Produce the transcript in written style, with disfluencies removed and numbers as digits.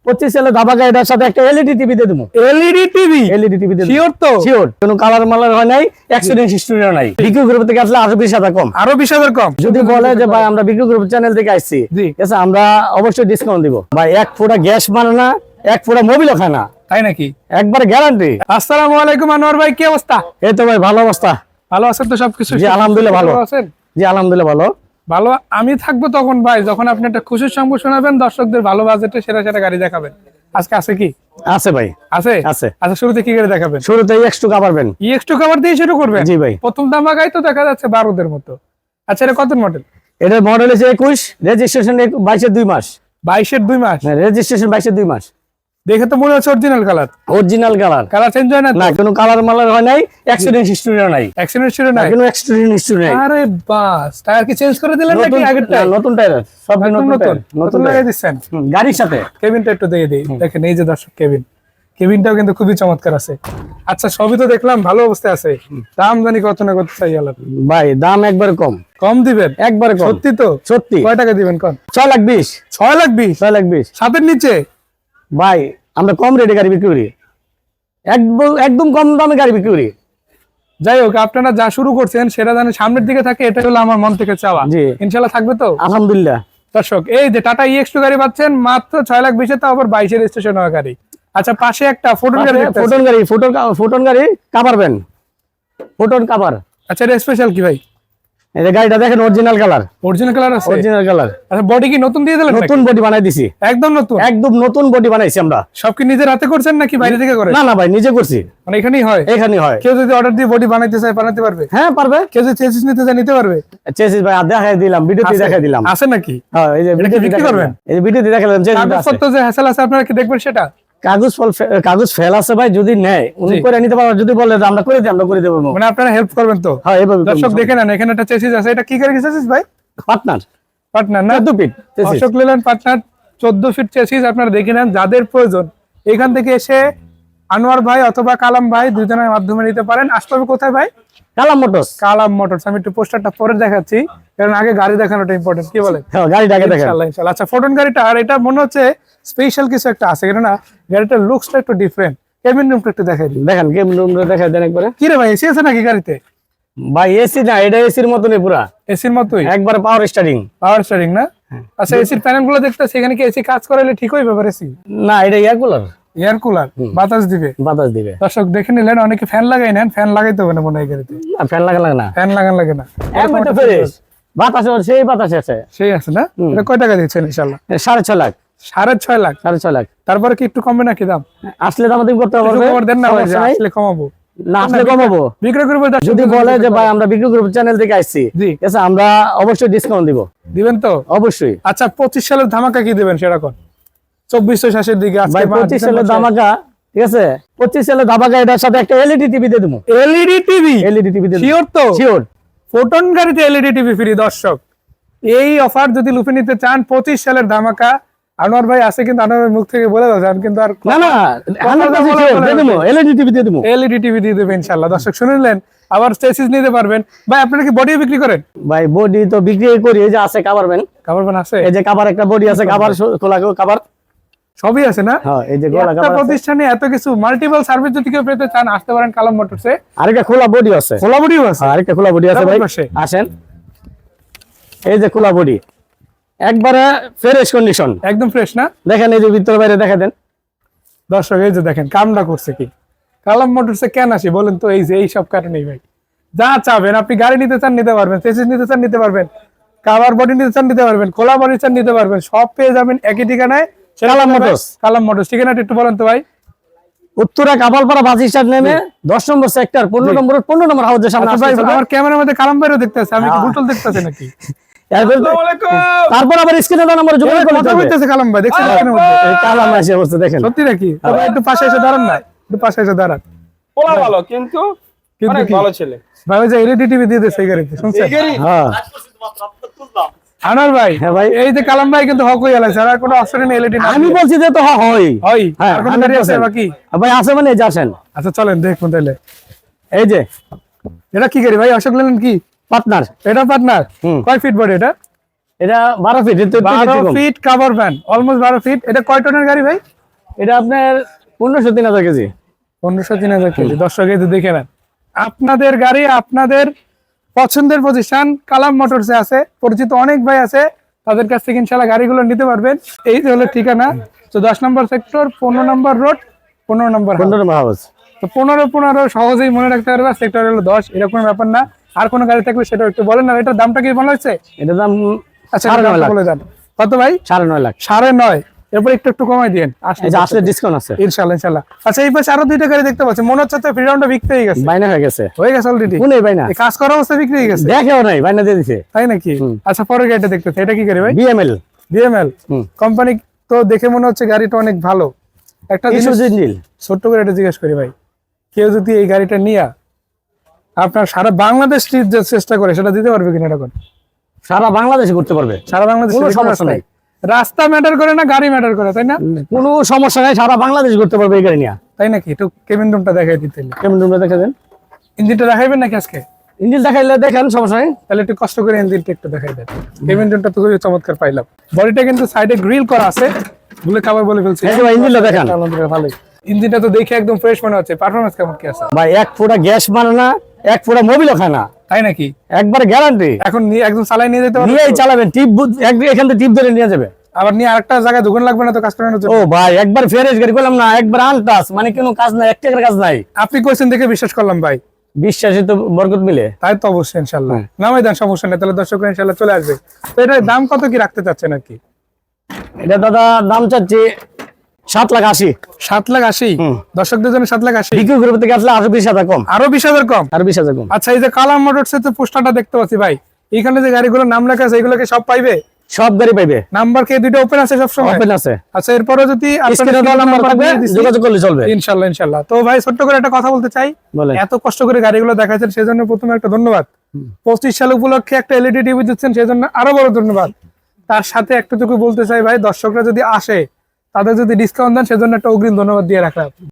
25 সালে ধামাকা এটার সাথে একটা এলইডি টিভি দিয়ে দেবো। LED TV? এলইডি টিভি দিয়ে শিওর তো? শিওর, কোনো কালার মালার হয় নাই, অ্যাক্সিডেন্ট হিস্টরিও নাই। বিক্রি গ্রুপ থেকে আসলে আরো 20,000 কম। আরো 20,000 কম? যদি বলে যে ভাই আমরা বিক্রি গ্রুপ চ্যানেল থেকে আসছি, জি, ঠিক আছে, আমরা অবশ্যই ডিসকাউন্ট দিব ভাই। 1 ফোঁটা গ্যাস মানে না, 1 ফোঁটা মোবিলও খায় না, তাই নাকি? একবারে গ্যারান্টি। আসসালামু আলাইকুম আনোয়ার ভাই, কি অবস্থা? এই তো ভাই ভালো অবস্থা। ভালো আছেন তো সবকিছু? জি আলহামদুলিল্লাহ ভালো আছেন? জি আলহামদুলিল্লাহ ভালো। ভালো আমি থাকবো তখন ভাই যখন আপনি একটা খুশির সংবাদ শোনাবেন, দর্শকদের ভালো বাজেটে সেরা সেরা গাড়ি দেখাবেন। আজকে আছে কি? আছে ভাই, আছে আছে। আচ্ছা, শুরুতে কি গাড়ি দেখাবেন? শুরুতে X2 পারবেন। EX2 কভার দিয়ে শুরু করবেন? জি ভাই। প্রথম ধামাকায় তো দেখা যাচ্ছে 12 মতো। আচ্ছা, এটা কত মডেল? এটার মডেল হচ্ছে 21, রেজিস্ট্রেশন 22 2 মাস। 22 2 মাস? হ্যাঁ, রেজিস্ট্রেশন 22 2 মাস। দেখে তো মনে হচ্ছে original colour. Original colour, colour change হয় না তো? না কোনো কালার মালার হয় নাই, অ্যাক্সিডেন্ট হিস্টরিও নাই। অ্যাক্সিডেন্ট ছিল না? কোনো অ্যাক্সিডেন্ট হিস্টরি নাই। আরে বাস, টায়ার কি চেঞ্জ করে দিলেন নাকি আগেরটা? নতুন টায়ার, সব নতুন টায়ার, নতুন লাগাই দিচ্ছেন গাড়ির সাথে। কেবিনটা একটু দিয়ে দিই, দেখেন এই যে দর্শক কেবিনটাও কিন্তু খুবই চমৎকার আছে। আচ্ছা, সবই তো দেখলাম ভালো অবস্থায় আছে, দাম জানি কত না কত চাই আলাদা? ভাই দাম একবার কম। কম দিবেন? একবার কম। সত্যি তো? সত্যি। কয় টাকা দিবেন কোন? 6,20,000। 6,20,000? 6,20,000 সাতের নিচে? ভাই আমরা কম রেটে গাড়ি বিক্রি করি, একদম কম দামে গাড়ি বিক্রি করি। যাই হোক, আপনারা যা শুরু করছেন সেটা যেন সামনের দিকে থাকে, এটা হলো আমার মন থেকে চাওয়া। জি ইনশাল্লাহ থাকবে তো? আলহামদুলিল্লাহ। দর্শক, এই যে টাটা EX2 গাড়ি পাচ্ছেন মাত্র 6,20,000, তো আবার 22 রেজিস্ট্রেশন হওয়া গাড়ি। আচ্ছা, পাশে একটা ফোটন গাড়ি দেখতে পাচ্ছি। ফোটন গাড়ি কাভারবেন, ফোটন কাভার। আচ্ছা, এটা স্পেশাল কি ভাই? এই গাড়িটা দেখেন, অরিজিনাল কালার। অরিজিনাল কালার আছে? Original colour. আচ্ছা, বডি কি নতুন দিয়ে দিলেন? নতুন বডি বানাই দিছি, একদম নতুন? একদম নতুন বডি বানাইছি আমরা। সব কি নিজের হাতে করছেন নাকি বাইরে থেকে করেন? না না ভাই, নিজে করছি। মানে এখানেই হয়? এখানেই হয়। কেউ যদি অর্ডার দিয়ে বডি বানাইতে চায় বানাতে পারবে? হ্যাঁ পারবে। কেউ যদি চেসিস নিতে চায় নিতে পারবে? চেসিস ভাই দেখাই দিলাম, ভিডিওতে দেখাই দিলাম। আছে নাকি? হ্যাঁ, এই যে ভিডিও বিক্রি করবেন? এই যে ভিডিওতে দেখালাম। কাগজপত্র যে হ্যাসেল আছে আপনারা কি দেখবেন সেটা? কাগজ ফেল আছে ভাই, যদি নেয় উনি করে নিতে পারবে, যদি বলে আমরা করে দিই আমরা করে দেবো। মানে আপনারা হেল্প করবেন তো? হ্যাঁ এইভাবে। দর্শক দেখে নেন, এখানে একটা চেসিস আছে। এটা কি গাড়ি চেসিস ভাই? পার্টনার না? 14 feet Ashok Leyland partner 14 feet chassis. আপনারা দেখে নেন, যাদের প্রয়োজন এখান থেকে এসে আনোয়ার ভাই অথবা কালাম ভাই দুজনের মাধ্যমে নিতে পারেন। আসতে হবে কোথায় ভাই? কালাম মোটরস। কালাম মোটরস। আমি একটু পোস্টারটা পরে দেখাচ্ছি, কারণ আগে গাড়ি দেখানোটা ইম্পর্টেন্ট। কি বলেন? হ্যাঁ গাড়িটা আগে দেখেন। ইনশাআল্লাহ ইনশাআল্লাহ। আচ্ছা, ফোটন গাড়িটা, আর এটা মনে হচ্ছে স্পেশাল কিছু একটা আছে, কেন না গাড়িটার লুকসটা একটু ডিফারেন্ট। কেবিন রুমটা একটু দেখাই দিই। দেখেন কেমন রুমটা দেখাই দেন একবারে। কি রে ভাই, এসি আছে নাকি গাড়িতে? ভাই এসি না, এটা এসির মতনই পুরা, এসির মতোই? একবার পাওয়ার স্টারিং। পাওয়ার স্টিয়ারিং না? আচ্ছা, এসির প্যানেল গুলো দেখতেছি, এখানে কি এসি কাজ করাইলে ঠিক হয়ে ব্যাপার? এসি না, এটা এয়ার কুলার। এয়ার কুলার, বাতাস দিবে? বাতাস দিবে। দর্শক দেখে নিলেন, অনেকে ফ্যান লাগাই নেন, ফ্যান লাগাইতে হবে না মনে হয় গাড়িতে। না ফ্যান লাগে না, ফ্যান লাগান লাগে না, একবার তো ফ্রেশ বাতাস, সেই বাতাস আছে। সেই আছে না? এটা কয় টাকা দিচ্ছেন ইনশাআল্লাহ? 6.5 লাখ। 6.5 লাখ? 6.5 লাখ। তারপরে কি একটু কমবে নাকি দাম? আসলে দাম দিন করতে একটু পারবে। খবর দেন না ভাই, যে আসলে কমাবো। না আসলে কমাবো, বিক্রয় করবো। যদি বলে যে ভাই আমরা বিক্রি গ্রুপ চ্যানেল থেকে আসছি, জি, ঠিক আছে, আমরা অবশ্যই ডিসকাউন্ট দিব। দিবেন তো? অবশ্যই। আচ্ছা, 25 সালের ধামাকা কি দিবেন সেটা কোন? 2400 শেষের দিকে আজকে ভাই 25 সালের ধামাকা, ঠিক আছে, 25 সালের ধামাকা এটার সাথে একটা এলইডি টিভি দিয়ে দেবো। LED TV? এলইডি টিভি দিয়ে শিওর তো? শিওর। ফোটন গাড়িতে এলইডি টিভি ফ্রি। দর্শক, এই অফার যদি লুফে নিতে চান, 25 সালের ধামাকা, আনোয়ার ভাই আছে কিন্তু আনোয়ারের মুখ থেকে বলে দাও কিন্তু আর না না 100% শিওর দিয়ে দেবো, এলইডি টিভি দিয়ে দেবো। এলইডি টিভি দিয়ে দেবে ইনশাআল্লাহ। দর্শক শুনলেন, আবার চেসিস নিতে পারবেন। ভাই আপনারা কি বডি বিক্রি করেন? ভাই বডি তো বিক্রি করি, এই যে আছে কাভারবেন। কাভারবেন আছে? এই যে কাভার একটা বডি আছে, কাভার খোলা কাভার সবই আছে না? হ্যাঁ, এই যে খোলা একটা কাভার। প্রতিষ্ঠানে এত কিছু মাল্টিপল সার্ভিস যদি কেউ পেতে চান, আসতে পারেন কালাম মোটরসে। আরেকটা খোলা বডি আছে। খোলা বডিও আছে? আরেকটা খোলা বডি আছে ভাই, আসেন। এই যে খোলা বডি, একবারে ফ্রেশ কন্ডিশন, একদম ফ্রেশ না? দেখেন এই যে ভিতরে বাইরে দেখা দেন। দর্শক এই যে দেখেন, কামটা করছে কি কালাম মোটরসে কেন আসি বলেন তো? এই যে এই সব কারণেই ভাই, যা চাবেন আপনি, গাড়ি নিতে চান নিতে পারবেন, চেসিস নিতে চান নিতে পারবেন, কাভার বডি নিতে চান নিতে পারবেন, খোলা বডি চান নিতে পারবেন, সব পেয়ে যাবেন একই ঠিকানায়, কালাম মোটরস। কালাম মোটরস। ঠিকানাটা একটু বলেন তো ভাই। উত্তরা কাপালপাড়া বাস স্ট্যান্ড নেমে 10 নম্বর সেক্টর 15 নম্বর হাউসের সামনে আচ্ছা ভাই, আসতে হবে। আমার ক্যামেরার মধ্যে কালাম ভাইও দেখতে আছে, আমি কি ভুলটল দেখতেছি নাকি? তারপর আবার স্ক্রিনে দেওয়া নম্বরে যোগাযোগ করতে কথা হবে। বলতেছে কালাম ভাই, দেখছেন এখানের মধ্যে? এই কালাম আসে অবস্থা দেখেন। সত্যি নাকি? তবে একটু পাশে এসে দাঁড়ান না, একটু পাশে এসে দাঁড়ান। পোলা ভালো, কিন্তু অনেক ভালো ছেলে ভাই, ওই যে এলইডি টিভি দিয়ে দিয়েছে এই গাড়িতে, শুনছেন? হ্যাঁ আনার ভাই, হ্যাঁ ভাই, এই যে কালাম ভাই কিন্তু হক হয়ে গেছে, আর কোনো অপশন নেই এলইডি না। আমি বলছি যে তো হয় হয়, হ্যাঁ, আর কোনো গাড়ি আছে 100% বাকি? ভাই আছে মানে এই যে আসেন। আচ্ছা চলেন দেখুন তাহলে। এই যে এটা কি গাড়ি ভাই? অশোক লেল্যান্ড কি পার্টনার। এটা পার্টনার? হুম। কয় ফিট বডি এটা? এটা 12 feet. 12 feet cover van, almost 12 feet. এটা কয় টনের গাড়ি ভাই? এটা আপনার 1500-3000 কেজি। 1500-3000 কেজি। দর্শক এই যে দেখে নেন, আপনাদের গাড়ি আপনাদের পছন্দের প্রতিষ্ঠান কালাম মোটরসে আছে, পরিচিত অনেক ভাই আছে, তাদের কাছ থেকে ইনশাল্লাহ গাড়িগুলো নিতে পারবেন। এই যে হলো ঠিকানা, তো 10 নম্বর সেক্টর, 15 নম্বর রোড, 15 নম্বর হাউস। 15 নম্বর হাউস। তো 15 সহজেই মনে রাখতে পারবে, সেক্টর হলো 10, এরকম ব্যাপার না। আর কোনো গাড়ি থাকলে সেটা একটু বলেন না, এটার দামটা কি বলা হচ্ছে? এটার দাম আচ্ছা 9.5 লাখ। বলে দেন কত ভাই? 9.5 লাখ। 9.5, এরপর একটু কমাই দিন এই যে আসলে ডিসকাউন্ট আছে ইনশাল্লাহ ইনশাল্লাহ। আচ্ছা এই পাশে আরো দুইটা গাড়ি দেখতে পাচ্ছি, মনে হচ্ছে তো ফ্রিডাউনটা বিক্রি হয়ে গেছে। বাইনা হয়ে গেছে অলরেডি। কোনে বাইনা এই কাজ করা অবস্থা বিক্রি হয়ে গেছে, দেখেও নাই বাইনা দিয়ে দিছে। তাই নাকি? আচ্ছা পরের গাড়িটা দেখতেছি, এটা কি গাড়ি ভাই? BML BML company. তো দেখে মনে হচ্ছে গাড়িটা অনেক ভালো। একটা জিনিস ইস্যু ইঞ্জিন। ছোট্ট করে এটা জিজ্ঞেস করি ভাই, কেউ যদি এই গাড়িটা নিয়ে আপনার সারা বাংলাদেশ ট্রিপ যে চেষ্টা করে সেটা দিতে পারবে কিনা? এখন সারা বাংলাদেশে করতে পারবে, সারা বাংলাদেশ কোনো সমস্যা নাই। রাস্তা ম্যাটার করে না, গাড়ি ম্যাটার করে, তাই না? কোনো সমস্যা নাই, সারা বাংলাদেশ করতে পারবে এই গাড়ি নিয়ে। তাই নাকি? একটু কেবিন রুমটা দেখাই দিতে। কেমন তোমরা দেখা দেন, ইঞ্জিনটা দেখাইবেন নাকি আজকে? ইঞ্জিন দেখাইলে দেখেন, সমস্যা নাই। তাহলে একটু কষ্ট করে ইঞ্জিনটা একটু দেখাই দেন। কেবিন রুমটা তো খুবই চমৎকার পাইলাম। বডিটা কিন্তু সাইডে গ্রিল করা আছে, গুলো খাবার বলে ফেলছি। এই যে ভাই ইঞ্জিনটা দেখেন, আলহামদুলিল্লাহ ভালোই। ইঞ্জিনটা তো দেখে একদম ফ্রেশ মনে হচ্ছে। পারফরম্যান্স কেমন কি আছে ভাই এক ফোঁটা গ্যাস মানে না, এক ফোঁটা মোবিলও খায় না, তাই নাকি? একবারে গ্যারান্টি। এখন একদম চালাই নিয়ে যেতে পারবেন? নিয়েই চালাবেন, টিপ এখান থেকে টিপ ধরে নিয়ে যাবে। আবার নিয়ে আরেকটা জায়গায় দোকান লাগবে না তো কাজ করানোর জন্য? ও ভাই একবার ফ্রেশ গাড়ি করলাম না, একবার আনটাস, মানে কোনো কাজ নাই, এক টাকার কাজ নাই। আপনি কইছেন দেখে বিশ্বাস করলাম ভাই। বিশ্বাসে তো বরকত মিলে। তাই তো অবশ্যই ইনশাল্লাহ। নামাই দেন, সমস্যা নেই। তাহলে দর্শকরা ইনশাল্লাহ চলে আসবে। তো এটার দাম কত কি রাখতে চাচ্ছেন আর কি? এটা দাদা দাম চাচ্ছি 7,80,000। 7,80,000? দর্শকদের জন্য 7,80,000? বিক্রি গ্রুপ থেকে আসলে আরো 20,000 কম। আরো 20,000 কম? আরো 20,000 কম। আচ্ছা এই যে কালাম মোটরসের তো পোস্টারটা দেখতে পাচ্ছি ভাই, এখানে যে গাড়িগুলোর নাম লেখা আছে এগুলোকে সব পাইবে? সব গাড়ি পাইবে, নাম্বার কি দুটো ওপেন আছে সব সময়? ওপেন আছে। আচ্ছা এরপরে যদি স্ক্রিনে দেওয়া নাম্বার থাকবে, যোগাযোগ করলে চলবে ইনশাআল্লাহ ইনশাআল্লাহ। তো ভাই ছোট্ট করে একটা কথা বলতে চাই, বলেন। এত কষ্ট করে গাড়িগুলো দেখাচ্ছেন সেজন্য প্রথমে একটা ধন্যবাদ। 25 সাল উপলক্ষে একটা এলইডি টিভি দিচ্ছেন সেজন্য আরো বড় ধন্যবাদ। তার সাথে একটুকু বলতে চাই ভাই, দর্শকরা যদি আসে তাদের যদি ডিসকাউন্ট দেন সেজন্য একটা অগ্রিম ধন্যবাদ দিয়ে রাখলাম।